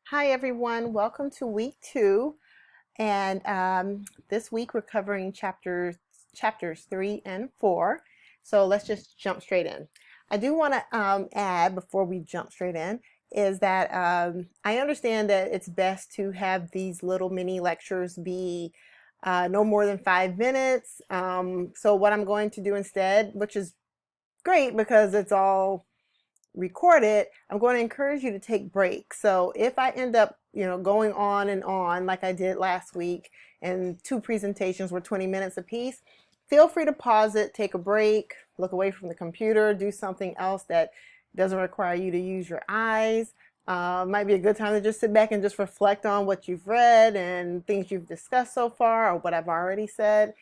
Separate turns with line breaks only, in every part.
Hi everyone, welcome to week 2. And this week we're covering chapters 3 and 4. So let's just jump straight in. I do want to add before we jump straight in is that I understand that it's best to have these little mini lectures be no more than 5 minutes. So what I'm going to do instead, which is great because it's all record it, I'm going to encourage you to take breaks. So if I end up, going on and on like I did last week, and 2 presentations were 20 minutes apiece, feel free to pause it, take a break, look away from the computer, do something else that doesn't require you to use your eyes. Might be a good time to just sit back and just reflect on what you've read and things you've discussed so far or what I've already said.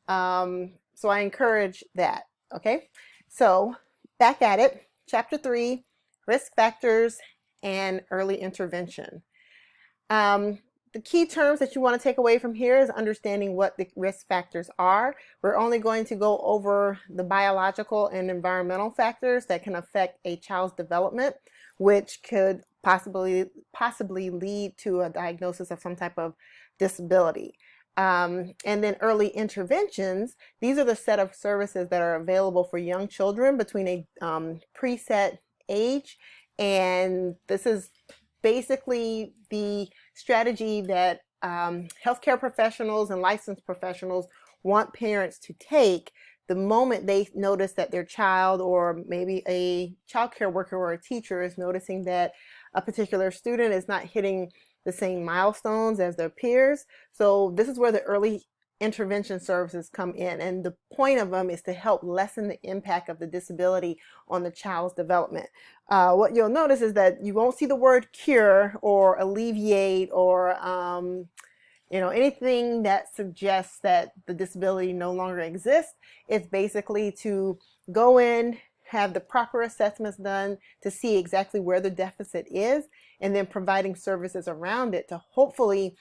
So I encourage that. Okay, so back at it. Chapter 3, risk factors and early intervention. The key terms that you want to take away from here is understanding what the risk factors are. We're only going to go over the biological and environmental factors that can affect a child's development, which could possibly lead to a diagnosis of some type of disability. And then early interventions, these are the set of services that are available for young children between a preset age. And this is basically the strategy that healthcare professionals and licensed professionals want parents to take the moment they notice that their child, or maybe a child care worker or a teacher, is noticing that a particular student is not hitting the same milestones as their peers. So this is where the early intervention services come in, and the point of them is to help lessen the impact of the disability on the child's development. What you'll notice is that you won't see the word cure or alleviate or anything that suggests that the disability no longer exists. It's basically to go in, have the proper assessments done to see exactly where the deficit is, and then providing services around it to hopefully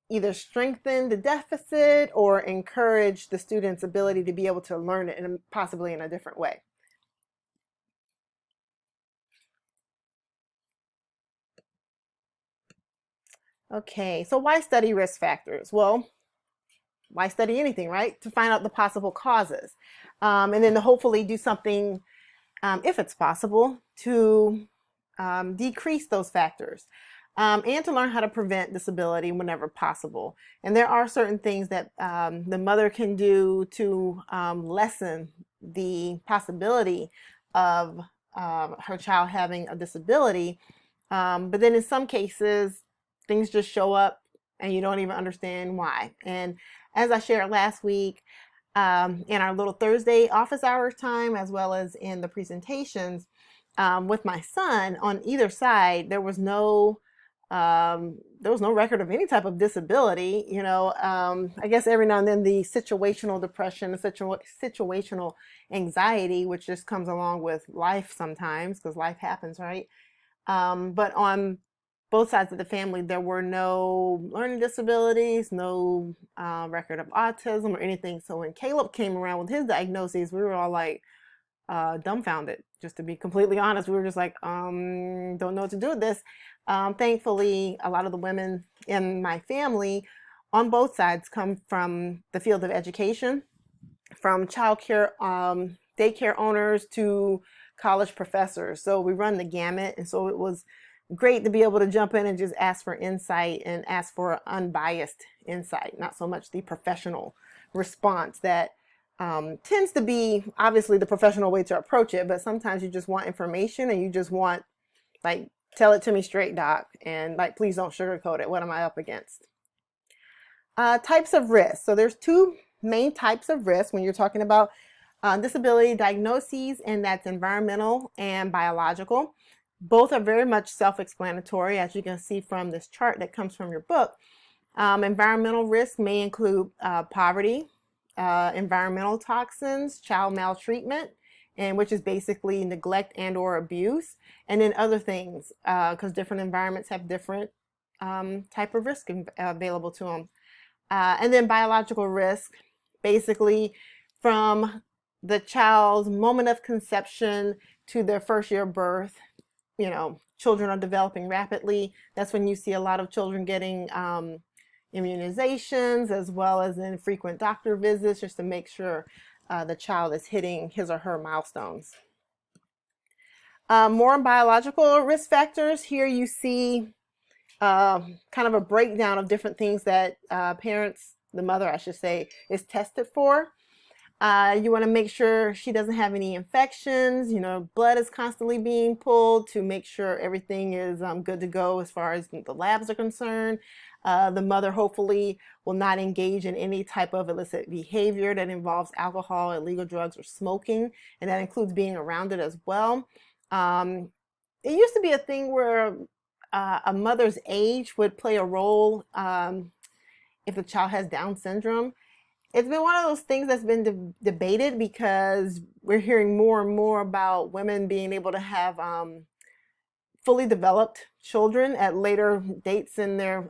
either strengthen the deficit or encourage the student's ability to be able to learn it and possibly in a different way. Okay, so why study risk factors? Well, why study anything, right? To find out the possible causes. And then to hopefully do something, if it's possible, to decrease those factors. And to learn how to prevent disability whenever possible. And there are certain things that the mother can do to lessen the possibility of her child having a disability. But then in some cases, things just show up and you don't even understand why. And as I shared last week, in our little Thursday office hours time, as well as in the presentations with my son, on either side, there was no record of any type of disability. I guess every now and then the situational depression, the situational anxiety, which just comes along with life sometimes because life happens, right? But on both sides of the family, there were no learning disabilities, no record of autism or anything. So when Caleb came around with his diagnoses, we were all like dumbfounded, just to be completely honest. We were just like, don't know what to do with this. Thankfully, a lot of the women in my family on both sides come from the field of education, from childcare, daycare owners to college professors. So we run the gamut. And so it was great to be able to jump in and just ask for insight and ask for unbiased insight, not so much the professional response that tends to be obviously the professional way to approach it, but sometimes you just want information and you just want, like, tell it to me straight, doc, and like, please don't sugarcoat it. What am I up against? Types of risk. So there's 2 main types of risk when you're talking about disability diagnoses, and that's environmental and biological. Both are very much self-explanatory, as you can see from this chart that comes from your book. Environmental risk may include poverty, environmental toxins, child maltreatment, and which is basically neglect and or abuse, and then other things, because different environments have different type of risk available to them. And then biological risk, basically from the child's moment of conception to their first year of birth, children are developing rapidly. That's when you see a lot of children getting immunizations, as well as infrequent doctor visits, just to make sure the child is hitting his or her milestones. More biological risk factors. Here you see kind of a breakdown of different things that parents, the mother I should say, is tested for. You want to make sure she doesn't have any infections. Blood is constantly being pulled to make sure everything is good to go as far as the labs are concerned. The mother hopefully will not engage in any type of illicit behavior that involves alcohol, illegal drugs, or smoking, and that includes being around it as well. It used to be a thing where a mother's age would play a role if the child has Down syndrome. It's been one of those things that's been debated, because we're hearing more and more about women being able to have fully developed children at later dates in their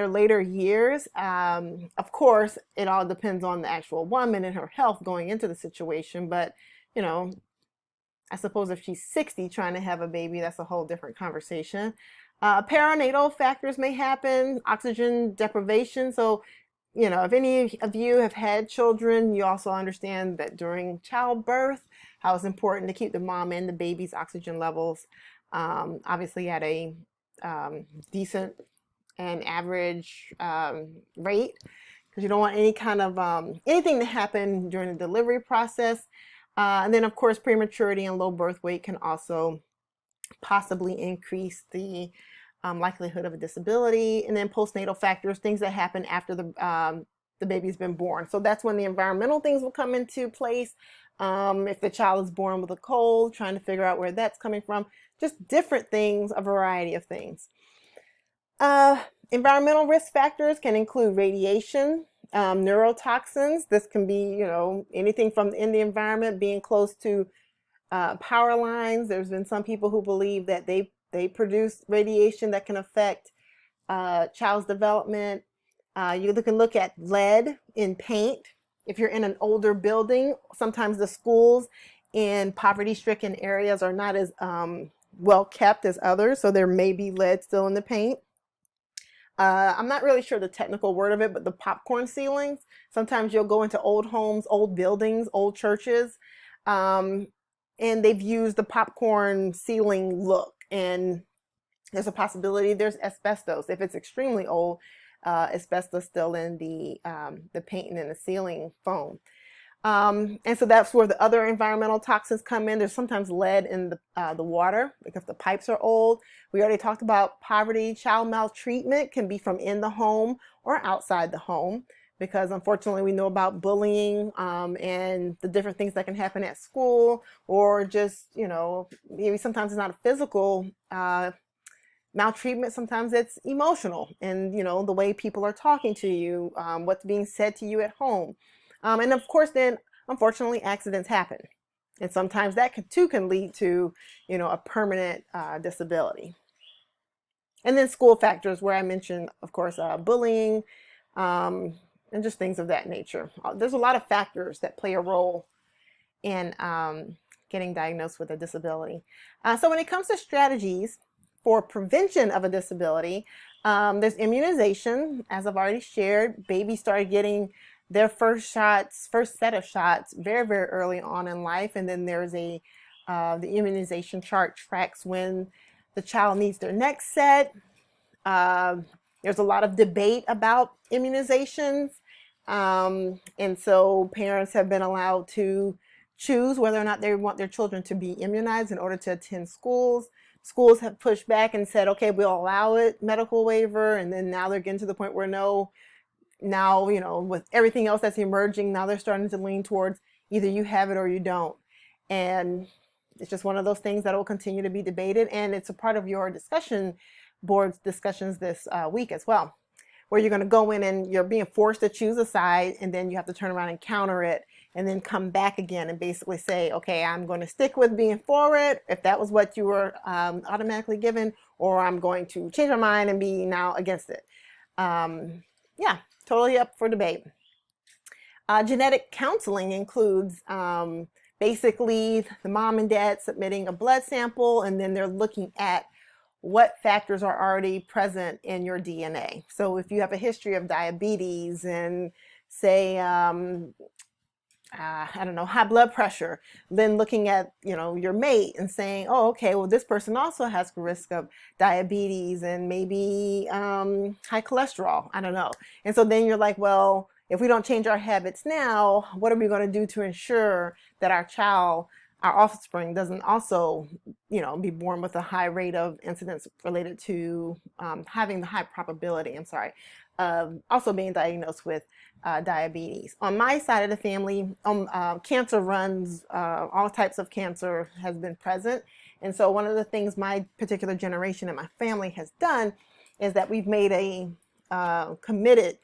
later years. Of course, it all depends on the actual woman and her health going into the situation, but I suppose if she's 60 trying to have a baby, that's a whole different conversation. Perinatal factors may happen, oxygen deprivation. So, if any of you have had children, you also understand that during childbirth, how it's important to keep the mom and the baby's oxygen levels obviously at a decent and average rate, because you don't want any kind of anything to happen during the delivery process. And then, of course, prematurity and low birth weight can also possibly increase the likelihood of a disability. And then postnatal factors, things that happen after the baby's been born. So that's when the environmental things will come into place. If the child is born with a cold, trying to figure out where that's coming from, just different things, a variety of things. Environmental risk factors can include radiation, neurotoxins. This can be, anything from in the environment, being close to power lines. There's been some people who believe that they produce radiation that can affect child's development. You can look at lead in paint. If you're in an older building, sometimes the schools in poverty-stricken areas are not as well kept as others, so there may be lead still in the paint. I'm not really sure the technical word of it, but the popcorn ceilings. Sometimes you'll go into old homes, old buildings, old churches, and they've used the popcorn ceiling look. And there's a possibility there's asbestos. If it's extremely old, asbestos still in the paint and in the ceiling foam. And so that's where the other environmental toxins come in. There's sometimes lead in the water, because the pipes are old. We already talked about poverty. Child maltreatment can be from in the home or outside the home, because unfortunately we know about bullying and the different things that can happen at school, or just, maybe sometimes it's not a physical maltreatment, sometimes it's emotional, and the way people are talking to you, what's being said to you at home. And of course, then, unfortunately, accidents happen. And sometimes that can lead to, a permanent disability. And then school factors, where I mentioned, of course, bullying, and just things of that nature. There's a lot of factors that play a role in getting diagnosed with a disability. So when it comes to strategies for prevention of a disability, there's immunization. As I've already shared, babies started getting their first set of shots very, very early on in life. And then there's the immunization chart tracks when the child needs their next set. There's a lot of debate about immunizations. And so parents have been allowed to choose whether or not they want their children to be immunized in order to attend schools. Schools have pushed back and said, okay, we'll allow it, medical waiver. And then now they're getting to the point where now, with everything else that's emerging, now they're starting to lean towards either you have it or you don't. And it's just one of those things that will continue to be debated. And it's a part of your discussion board's discussions this week as well, where you're going to go in and you're being forced to choose a side, and then you have to turn around and counter it, and then come back again and basically say, okay, I'm going to stick with being for it, if that was what you were automatically given, or I'm going to change my mind and be now against it. Yeah, totally up for debate. Genetic counseling includes basically the mom and dad submitting a blood sample, and then they're looking at what factors are already present in your DNA. So if you have a history of diabetes and say, I don't know, high blood pressure, then looking at, your mate and saying, oh, okay, well, this person also has a risk of diabetes and maybe high cholesterol. I don't know. And so then you're like, well, if we don't change our habits now, what are we going to do to ensure that our offspring doesn't also, be born with a high rate of incidence related to having the high probability, also being diagnosed with diabetes. On my side of the family, cancer runs, all types of cancer has been present. And so one of the things my particular generation and my family has done is that we've made a commitment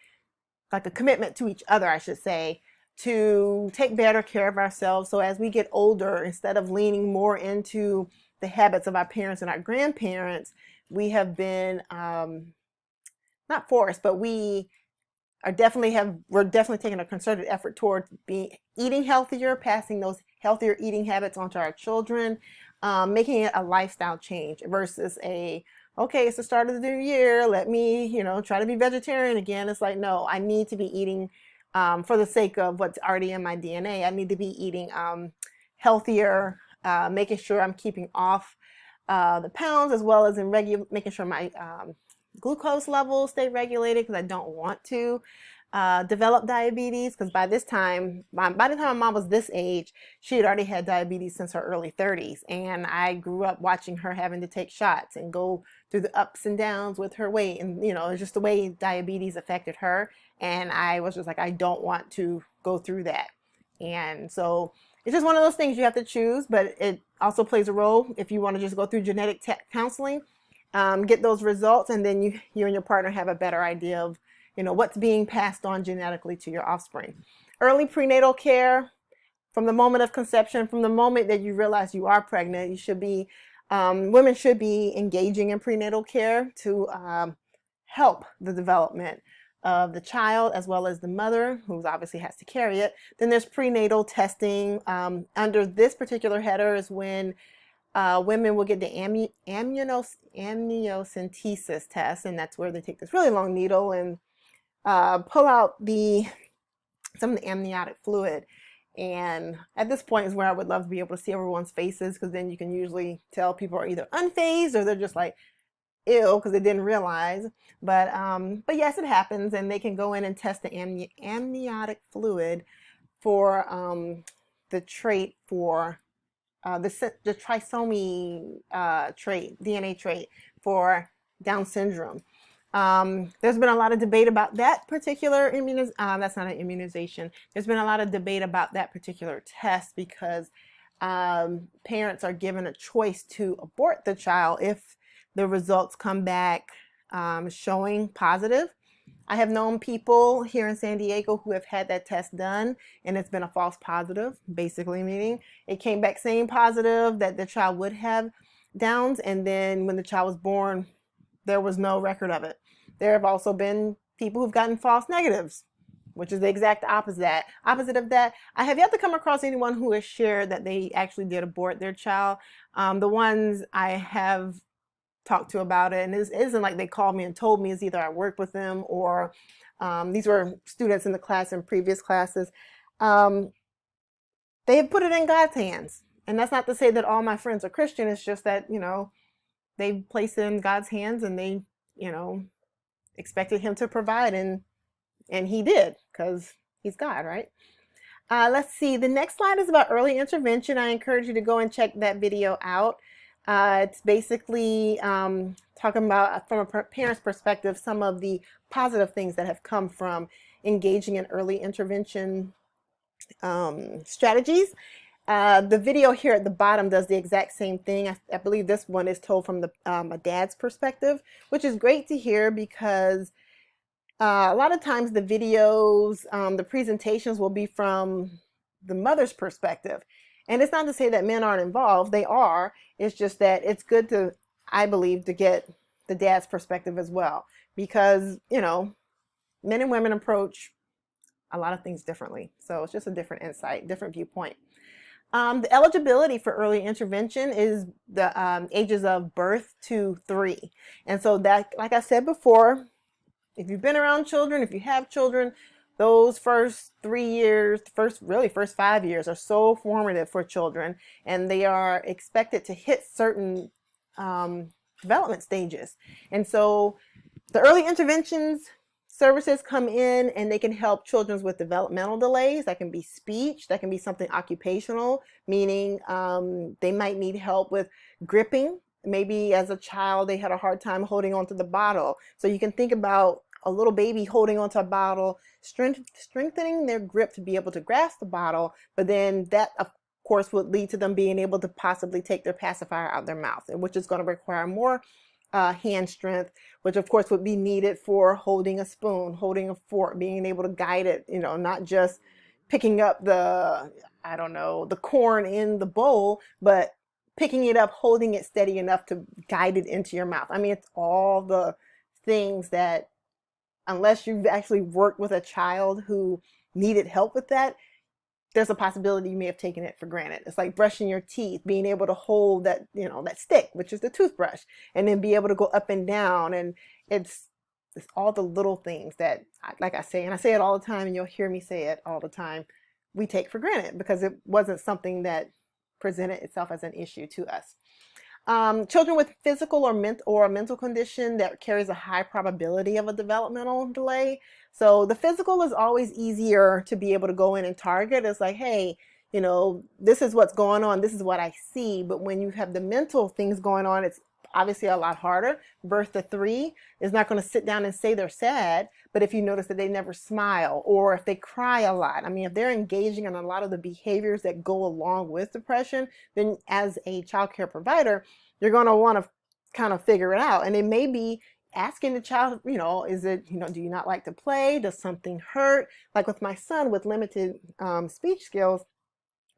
to each other, I should say, to take better care of ourselves. So as we get older, instead of leaning more into the habits of our parents and our grandparents, we have been not forced, but we're definitely taking a concerted effort towards eating healthier, passing those healthier eating habits onto our children, making it a lifestyle change versus okay, it's the start of the new year, let me, try to be vegetarian again. It's like, no, I need to be eating, for the sake of what's already in my DNA, I need to be eating healthier, making sure I'm keeping off the pounds, as well as making sure my glucose levels stay regulated, because I don't want to develop diabetes, because by the time my mom was this age, she had already had diabetes since her early 30s, and I grew up watching her having to take shots and go through the ups and downs with her weight, and it's just the way diabetes affected her, and I was just like, I don't want to go through that. And so it's just one of those things you have to choose, but it also plays a role if you want to just go through genetic counseling, get those results, and then you and your partner have a better idea of what's being passed on genetically to your offspring. Early prenatal care, from the moment of conception, from the moment that you realize you are pregnant, women should be engaging in prenatal care to help the development of the child, as well as the mother, who obviously has to carry it. Then there's prenatal testing. Under this particular header is when women will get the amniocentesis test, and that's where they take this really long needle and pull out some of the amniotic fluid. And at this point is where I would love to be able to see everyone's faces, because then you can usually tell people are either unfazed or they're just like, ew, because they didn't realize. But yes, it happens, and they can go in and test the amniotic fluid for the trait for the trisomy trait, DNA trait for Down syndrome. There's been a lot of debate about that particular that's not an immunization. There's been a lot of debate about that particular test, because parents are given a choice to abort the child if the results come back showing positive. I have known people here in San Diego who have had that test done, and it's been a false positive, basically meaning it came back saying positive that the child would have Downs, and then when the child was born, there was no record of it. There have also been people who've gotten false negatives, which is the exact opposite of that. I have yet to come across anyone who has shared that they actually did abort their child. The ones I have talked to about it, and it isn't like they called me and told me, is either I worked with them or these were students in the class in previous classes. They have put it in God's hands. And that's not to say that all my friends are Christian. It's just that, they placed it in God's hands, and they, expected him to provide, and he did, because he's God, right? Let's see. The next slide is about early intervention. I encourage you to go and check that video out. It's basically talking about, from a parent's perspective, some of the positive things that have come from engaging in early intervention strategies. The video here at the bottom does the exact same thing. I believe this one is told from a dad's perspective, which is great to hear, because a lot of times the videos, the presentations will be from the mother's perspective. And it's not to say that men aren't involved. They are. It's just that it's good to, I believe, to get the dad's perspective as well, because, men and women approach a lot of things differently. So it's just a different insight, different viewpoint. The eligibility for early intervention is the ages of birth to 3. And so that, like I said before, if you've been around children, if you have children, those first 3 years, first 5 years are so formative for children, and they are expected to hit certain development stages. And so the early interventions services come in and they can help children with developmental delays. That can be speech, that can be something occupational, meaning they might need help with gripping. Maybe as a child they had a hard time holding onto the bottle. So you can think about a little baby holding onto a bottle, strengthening their grip to be able to grasp the bottle, but then that of course would lead to them being able to possibly take their pacifier out of their mouth, which is going to require more hand strength, which of course would be needed for holding a spoon, holding a fork, being able to guide it, not just picking up I don't know, the corn in the bowl, but picking it up, holding it steady enough to guide it into your mouth. I mean, it's all the things that, unless you've actually worked with a child who needed help with that, there's a possibility you may have taken it for granted. It's like brushing your teeth, being able to hold that, that stick, which is the toothbrush, and then be able to go up and down. And it's all the little things that, like I say, and I say it all the time, and you'll hear me say it all the time, we take for granted because it wasn't something that presented itself as an issue to us. Children with physical or a mental condition that carries a high probability of a developmental delay. So the physical is always easier to be able to go in and target. It's like, hey, this is what's going on. This is what I see. But when you have the mental things going on, it's obviously a lot harder. Birth to 3 is not going to sit down and say they're sad. But if you notice that they never smile, or if they cry a lot, I mean, if they're engaging in a lot of the behaviors that go along with depression, then as a child care provider, you're going to want to kind of figure it out. And it may be asking the child, is it, do you not like to play? Does something hurt? Like with my son with limited speech skills,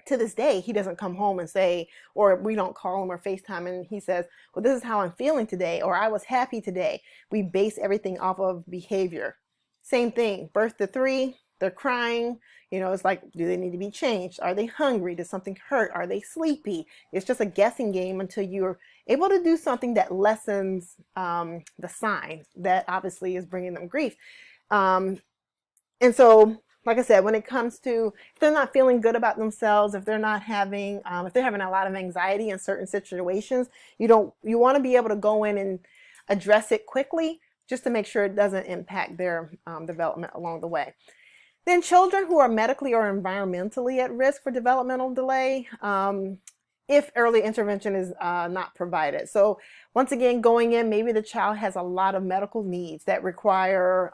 to this day, he doesn't come home and say, or we don't call him or FaceTime and he says, well, this is how I'm feeling today, or I was happy today. We base everything off of behavior. Same thing, birth to 3, they're crying. It's like, do they need to be changed? Are they hungry? Does something hurt? Are they sleepy? It's just a guessing game until you're able to do something that lessens the sign that obviously is bringing them grief. And so, like I said, when it comes to, if they're not feeling good about themselves, if they're not having, if they're having a lot of anxiety in certain situations, you want to be able to go in and address it quickly, just to make sure it doesn't impact their development along the way. Then children who are medically or environmentally at risk for developmental delay, if early intervention is not provided. So once again, going in, maybe the child has a lot of medical needs that require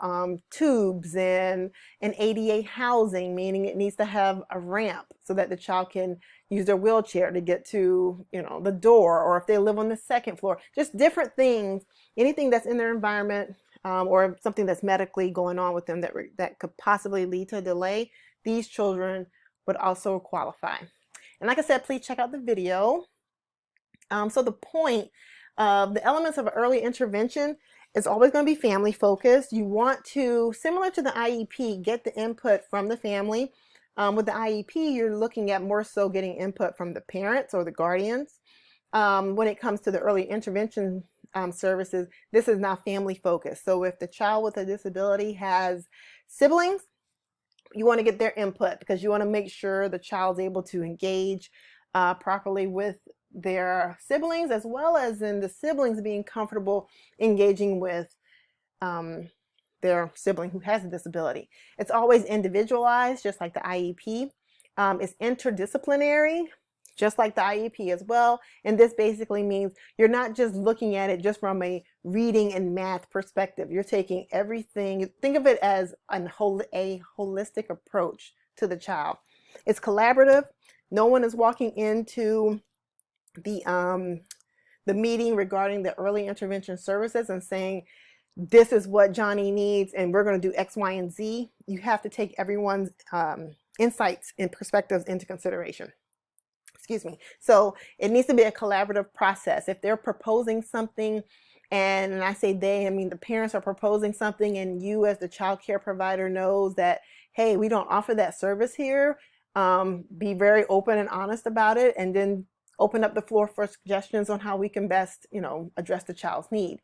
tubes and an ADA housing, meaning it needs to have a ramp so that the child can use their wheelchair to get to, the door, or if they live on the second floor, just different things, anything that's in their environment or something that's medically going on with them that could possibly lead to a delay, these children would also qualify. And like I said, please check out the video. So the point of the elements of early intervention is always going to be family focused. You want to, similar to the IEP, get the input from the family. With the IEP, you're looking at more so getting input from the parents or the guardians. When it comes to the early intervention services, this is now family focused. So if the child with a disability has siblings, you want to get their input because you want to make sure the child's able to engage properly with their siblings, as well as in the siblings being comfortable engaging with their sibling who has a disability. It's always individualized, just like the IEP. It's interdisciplinary, just like the IEP as well. And this basically means you're not just looking at it just from a reading and math perspective. You're taking everything, think of it as a holistic approach to the child. It's collaborative. No one is walking into the meeting regarding the early intervention services and saying, this is what Johnny needs and we're going to do X, Y, and Z. You have to take everyone's insights and perspectives into consideration. Excuse me. So it needs to be a collaborative process. If they're proposing something, and I say they, I mean the parents are proposing something, and you as the child care provider knows that, hey, we don't offer that service here, be very open and honest about it, and then open up the floor for suggestions on how we can best, address the child's need.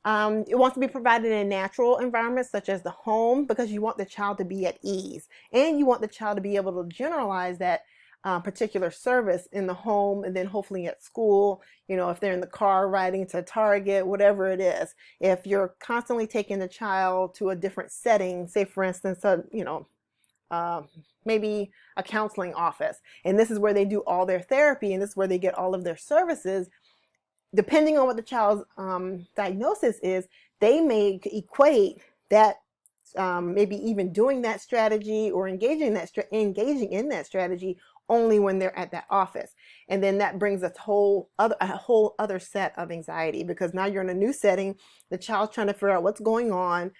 It wants to be provided in a natural environment such as the home, because you want the child to be at ease, and you want the child to be able to generalize that particular service in the home, and then hopefully at school, if they're in the car riding to Target, whatever it is. If you're constantly taking the child to a different setting, say for instance, uh, maybe a counseling office, and this is where they do all their therapy, and this is where they get all of their services. Depending on what the child's diagnosis is, they may equate that maybe even doing that strategy or engaging in that strategy only when they're at that office. And then that brings a whole other set of anxiety, because now you're in a new setting, the child's trying to figure out what's going on,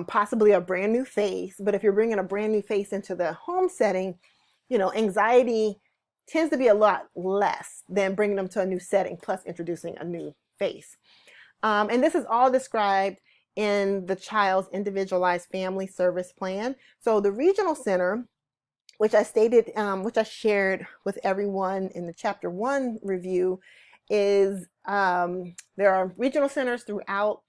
possibly a brand new face. But if you're bringing a brand new face into the home setting, anxiety tends to be a lot less than bringing them to a new setting plus introducing a new face. And this is all described in the child's individualized family service plan. So the regional center, which I shared with everyone in the chapter 1 review, is there are regional centers throughout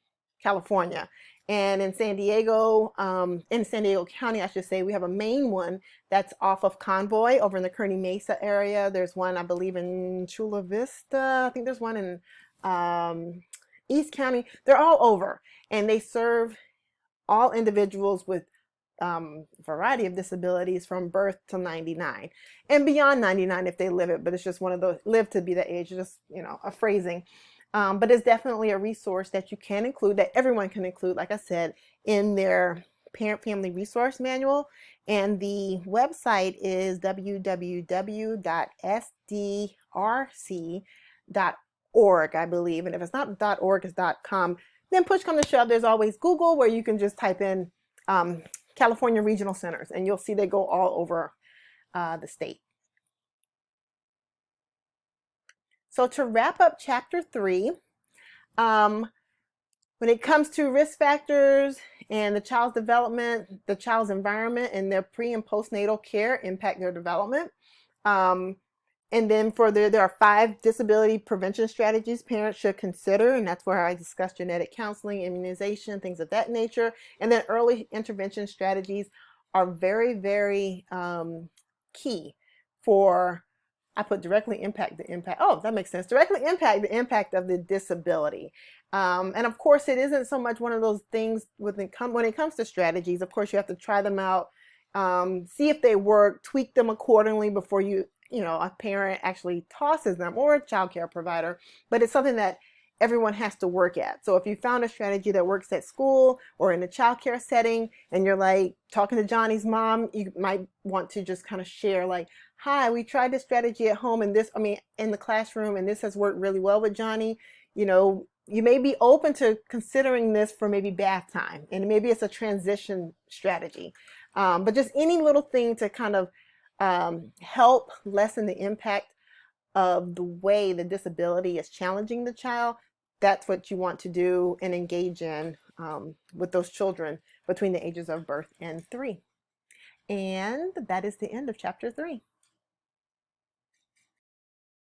California. And in San Diego County, I should say, we have a main one that's off of Convoy over in the Kearny Mesa area. There's one, I believe, in Chula Vista. I think there's one in East County. They're all over, and they serve all individuals with variety of disabilities from birth to 99 and beyond 99 if they live it, but it's just one of those, live to be that age, just a phrasing. But it's definitely a resource that you can include, that everyone can include, like I said, in their parent-family resource manual. And the website is www.sdrc.org, I believe. And if it's not .org, it's .com. Then push come to shove, there's always Google, where you can just type in California Regional Centers, and you'll see they go all over the state. So to wrap up chapter 3, when it comes to risk factors and the child's development, the child's environment and their pre and postnatal care impact their development. And then there are 5 disability prevention strategies parents should consider, and that's where I discuss genetic counseling, immunization, things of that nature. And then early intervention strategies are very, very key for, I put directly impact the impact. Oh, that makes sense. Directly impact the impact of the disability. And of course, it isn't so much one of those things when it comes to strategies. Of course, you have to try them out, see if they work, tweak them accordingly before a parent actually tosses them, or a child care provider. But it's something that everyone has to work at. So if you found a strategy that works at school or in a child care setting, and you're like talking to Johnny's mom, you might want to just kind of share, like, hi, we tried this strategy at home and in the classroom, and this has worked really well with Johnny. You may be open to considering this for maybe bath time, and maybe it's a transition strategy. But just any little thing to kind of help lessen the impact of the way the disability is challenging the child, that's what you want to do and engage in with those children between the ages of birth and 3. And that is the end of chapter 3.